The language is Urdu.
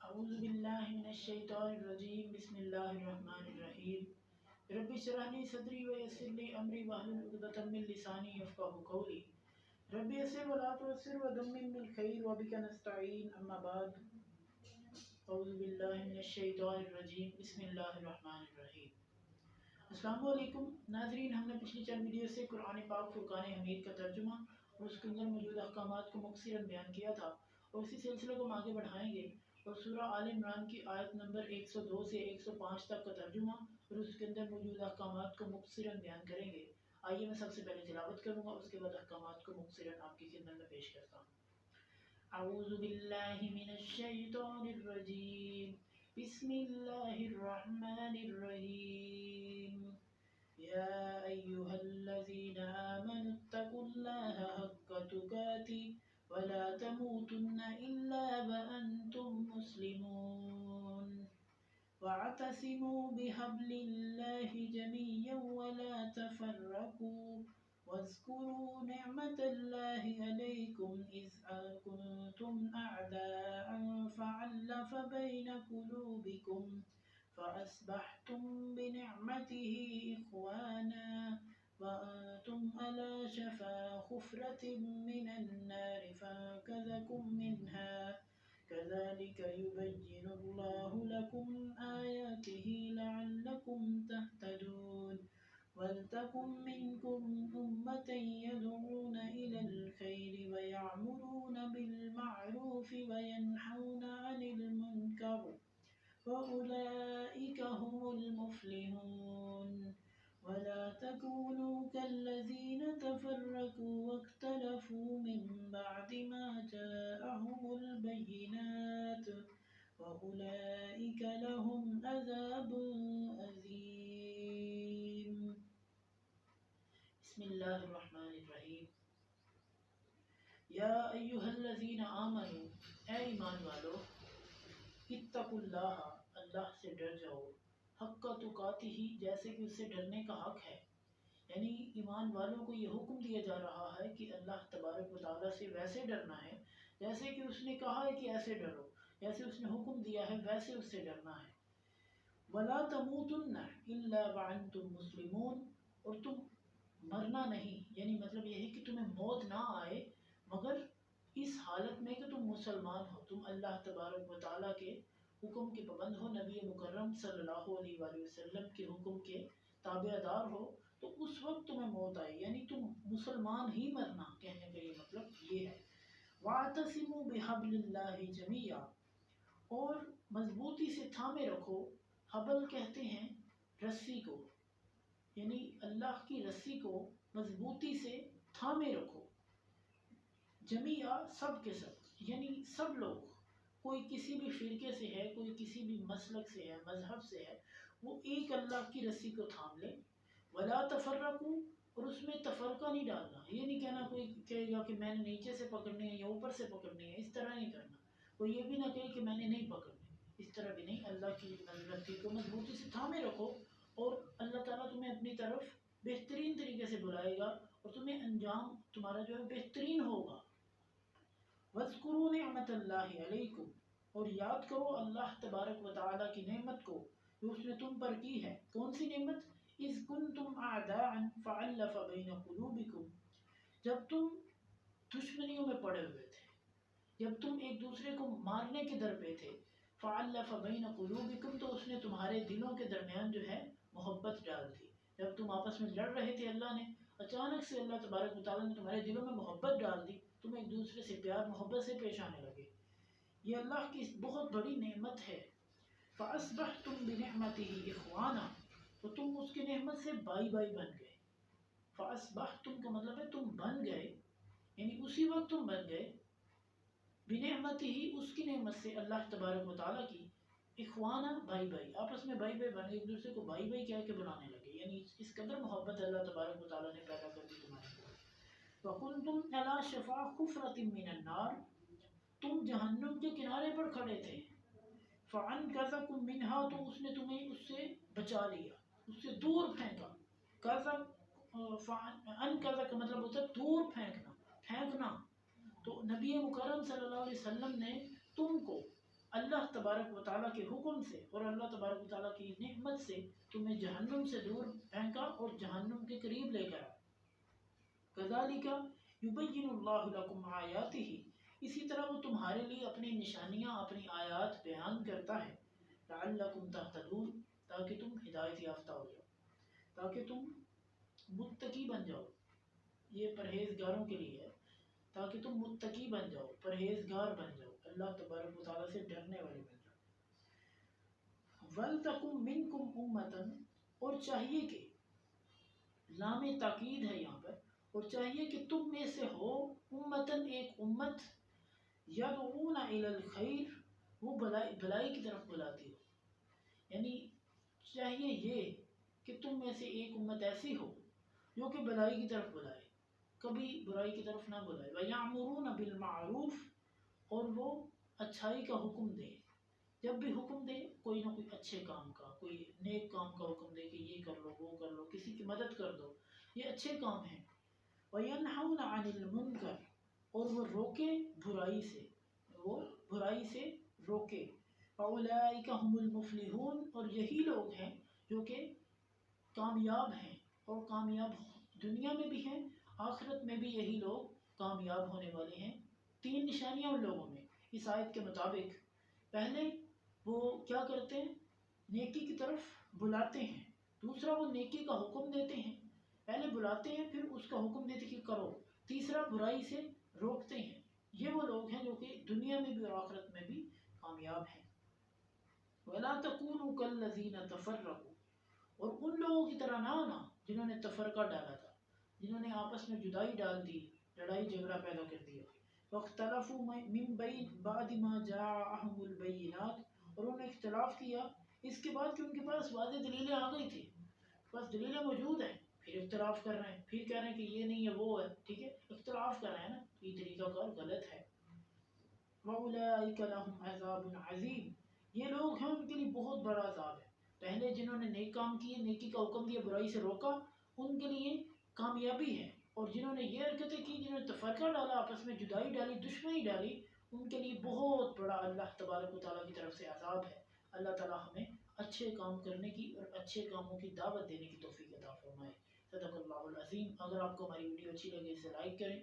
أعوذ بالله من الشيطان الرجيم بسم الله الرحمن الرحيم رب اشرح لي صدري ويسر لي أمري واحلل عقدة من لساني يفقهوا قولي رب يسر ولا تعسر ودمم بالخير وبك نستعين أما بعد أعوذ بالله من الشيطان الرجيم بسم الله الرحمن الرحيم السلام علیکم ناظرین، ہم نے پچھلی چند ویڈیو سے قرآن پاک فرقان حمید کا ترجمہ اور اس کے اندر موجود احکامات کو مختصراً بیان کیا تھا، اور اسی سلسلے کو ہم آگے بڑھائیں گے اور سورہ آل عمران کی آیت نمبر 102 سے 105 تک کا ترجمہ اور اس کے اندر موجود احکامات کو مختصراً بیان کریں گے۔ آئیے میں سب سے پہلے تلاوت کروں گا، اس کے بعد احکامات کو مختصراً آپ کی خدمت میں پیش کرتا ہوں۔ اعوذ باللہ من الشیطان الرجیم بسم اللہ الرحمن الرحیم یا ایہا الذین آمنوا اتقوا اللہ حق تقاته ولا تموتن الا وانتم مسلمون واعتصموا بحبل اللہ جميعا ولا تفرقوا واذكروا نعمة الله عليكم إذ كنتم أعداء فألف بين قلوبكم فأصبحتم بنعمته إخوانا وأنتم على شفا حفرة من النار فأنقذكم منها كذلك يبين الله لكم آياته لعلكم تهتدون وَلْتَكُنْ مِنْكُمْ أُمَّةٌ يَدْعُونَ إِلَى الْخَيْرِ وَيَأْمُرُونَ بِالْمَعْرُوفِ وَيَنْهَوْنَ عَنِ الْمُنْكَرِ وَأُولَئِكَ هُمُ الْمُفْلِحُونَ وَلَا تَكُونُوا كَالَّذِينَ تَفَرَّقُوا وَاخْتَلَفُوا مِنْ بَعْدِ مَا جَاءَهُمُ الْبَيِّنَاتُ وَأُولَئِكَ لَهُمْ عَذَابٌ عَظِيمٌ۔ بسم اللہ الرحمن الرحیم یا ایہا الذین آمنوا، اے ایمان والو، اتقوا اللہ، اللہ سے ڈر جاؤ، حق تقاتہ، جیسے کہ اس سے ڈرنے کا حق ہے، یعنی ایمان والوں کو یہ حکم دیا جا رہا ہے کہ اللہ تبارک و تعالیٰ سے ویسے ڈرنا ہے جیسے کہ اس نے کہا ہے کہ ایسے ڈرو، جیسے اس نے حکم دیا ہے ویسے اس سے ڈرنا ہے۔ وَلَا تَمُوتُنَّ إِلَّا وَأَنْتُمْ مُسْلِمُونَ، اور تم مرنا نہیں، یعنی مطلب یہ ہے کہ تمہیں موت نہ آئے مگر اس حالت میں کہ تم مسلمان ہو، تم اللہ تبارک و تعالیٰ کے حکم کے پابند ہو، نبی مکرم صلی اللہ علیہ وآلہ وسلم کے حکم کے تابع دار ہو، تو اس وقت تمہیں موت آئے، یعنی تم مسلمان ہی مرنا، کہنے کا یہ مطلب یہ ہے۔ وَاعْتَصِمُوا بِحَبْلِ اللَّهِ جَمِيعًا، اور مضبوطی سے تھامے رکھو، حبل کہتے ہیں رسی کو، یعنی اللہ کی رسی کو مضبوطی سے تھامے رکھو، جمیعہ سب کے سب، یعنی سب لوگ، کوئی کسی بھی فرقے سے ہے، کوئی کسی بھی مسلک سے ہے، مذہب سے ہے، وہ ایک اللہ کی رسی کو تھام لے۔ ولا تفرقوا، اور اس میں تفرقہ نہیں ڈالنا، یہ نہیں کہنا کوئی کہے گا کہ میں نے نیچے سے پکڑنی ہے یا اوپر سے پکڑنی ہے، اس طرح نہیں کرنا، کوئی یہ بھی نہ کہے کہ میں نے نہیں پکڑنی، اس طرح بھی نہیں، اللہ کی رسی کو مضبوطی سے تھامے رکھو، اور اللہ تعالیٰ تمہیں اپنی طرف بہترین طریقے سے بلائے گا اور تمہیں انجام تمہارا جو ہے بہترین ہوگا۔ وَاذْكُرُوا نِعْمَةَ اللَّهِ عَلَيْكُمْ، اور یاد کرو اللہ تبارک و تعالیٰ کی نعمت کو جو اس نے تم پر کی ہے۔ کون سی نعمت؟ اِذْ كُنْتُمْ أَعْدَاءً فَأَلَّفَ بَيْنَ قُلُوبِكُمْ، جب تم دشمنیوں میں پڑے ہوئے تھے، جب تم ایک دوسرے کو مارنے کے در پہ تھے، فَأَلَّفَ بَيْنَ قُلُوبِكُمْ، تو اس نے تمہارے دلوں کے درمیان جو ہے محبت ڈال دی۔ جب تم آپس میں لڑ رہے تھے، اللہ نے اچانک سے اللہ تبارک و تعالیٰ نے تمہارے دلوں میں محبت ڈال دی، تم ایک دوسرے سے پیار محبت سے پیش آنے لگے، یہ اللہ کی بہت بڑی نعمت ہے۔ فَأَصْبَحْتُمْ بِنِعْمَتِهِ إِخْوَانًا، تو تم اس کی نعمت سے بائی بائی بن گئے۔ فَأَصْبَحْتُمْ کا مطلب ہے تم بن گئے، یعنی اسی وقت تم بن گئے، بِنِعْمَتِهِ، اس کی نعمت سے، اللہ تبارک و تعالیٰ کی، اخوانا، بھائی بھائی، آپس میں بھائی بھائی بن گئے، ایک دوسرے کو بھائی بھائی کہہ کے بلانے لگے، یعنی اس قدر محبت اللہ تبارک و تعالیٰ نے پیدا کر دی تمہارے کو۔ وَكُنْتُمْ عَلَى شَفَا حُفْرَةٍ مِّنَ النَّارِ، تم جہنم کے کنارے پر کھڑے تھے، فَأَنْقَذَكُم مِّنْهَا، تو اس نے تمہیں اس سے بچا لیا، اس سے دور پھینکا۔ انقذ کا مطلب ہوتا ہے دور پھینکنا، پھینکنا، تو نبی مکرم صلی اللہ علیہ وسلم نے تم کو اللہ تبارک و تعالیٰ کے حکم سے اور اللہ تبارک و تعالیٰ کی نعمت سے تمہیں جہنم سے دور پھینکا اور جہنم کے قریب لے کر کذالک یبین اللہ لکم آیاتہ، اسی طرح وہ تمہارے لیے اپنی نشانیاں اپنی آیات بیان کرتا ہے، لعلکم تہتدون، تاکہ تم ہدایت یافتہ ہو جاؤ، تاکہ تم متقی بن جاؤ. یہ پرہیزگاروں کے لیے ہے، تاکہ تم متقی بن جاؤ، پرہیزگار بن جاؤ، اللہ تبارک و تعالیٰ سے ڈرنے والے بن جاؤ. وَلْتَكُمْ مِنْكُمْ أُمَّةً، اور چاہیے کہ، لام تاکید ہے یہاں پر، اور چاہیے کہ تم میں سے ہو امتن ایک امت، یدعون الی الخیر، وہ بھلائی کی طرف بلاتی ہو. یعنی چاہیے یہ کہ تم میں سے ایک امت ایسی ہو جو کہ بھلائی کی طرف بلائے، کبھی برائی کی طرف نہ بلائے. وَيَعْمُرُونَ بِالْمَعْرُوفِ، اور وہ اچھائی کا حکم دے، جب بھی حکم دے کوئی نہ کوئی اچھے کام کا، کوئی نیک کام کا حکم دے کہ یہ کر لو وہ کر لو، کسی کی مدد کر دو، یہ اچھے کام ہیں. وَيَنْحَوْنَ عَنِ الْمُنْكَرِ، اور وہ روکے برائی سے، وہ برائی سے روکے. فَأُولَئِكَ هُمُ الْمُفْلِحُونَ، اور یہی لوگ ہیں جو کہ کامیاب ہیں، اور کامیاب دنیا میں بھی ہیں، آخرت میں بھی یہی لوگ کامیاب ہونے والے ہیں. 3 نشانیاں ان لوگوں میں اس آیت کے مطابق. پہلے وہ کیا کرتے ہیں؟ نیکی کی طرف بلاتے ہیں. دوسرا وہ نیکی کا حکم دیتے ہیں، پہلے بلاتے ہیں پھر اس کا حکم دیتے کہ کرو. تیسرا برائی سے روکتے ہیں. یہ وہ لوگ ہیں جو کہ دنیا میں بھی اور آخرت میں بھی کامیاب ہیں. وَلَا تَكُونُوا كَالَّذِينَ تَفَرَّقُوا، اور ان لوگوں کی طرح نہ ہونا جنہوں نے تفرقہ ڈالا تھا، جنہوں نے آپس میں جدائی ڈال دی، لڑائی جھگڑا پیدا کر دیا. وَاخْتَلَفُوا مِن بَعْدِ مَا جَاءَهُمُ الْبَيِّنَاتُ، اور انہوں نے اختلاف کیا اس کے بعد کہ ان کے پاس واضح دلیلیں آ گئی تھی، بس دلیلیں موجود ہیں، پھر اختلاف کر رہے ہیں، پھر کہہ رہے ہیں کہ یہ نہیں ہے وہ ہے. ٹھیک ہے، اختلاف کر رہے ہیں نا، یہ طریقہ کار غلط ہے. وَأُولَئِكَ لَهُمْ عَذَابٌ عَظِيمٌ، یہ لوگ ہیں ان کے لیے بہت بڑا عذاب ہے. پہلے جنہوں نے نیک کام کیے، نیکی کا حکم دیا، برائی سے روکا، ان کے لیے کامیابی ہے. اور جنہوں نے یہ حرکتیں کی، جنہوں نے تفرقہ ڈالا، آپس میں جدائی ڈالی، دشمنی ڈالی، ان کے لیے بہت بڑا اللہ تبارک و تعالیٰ کی طرف سے عذاب ہے. اللہ تعالیٰ ہمیں اچھے کام کرنے کی اور اچھے کاموں کی دعوت دینے کی توفیق عطا فرمائے. صدق اللہ العظیم. اگر آپ کو ہماری ویڈیو اچھی لگے اسے لائک کریں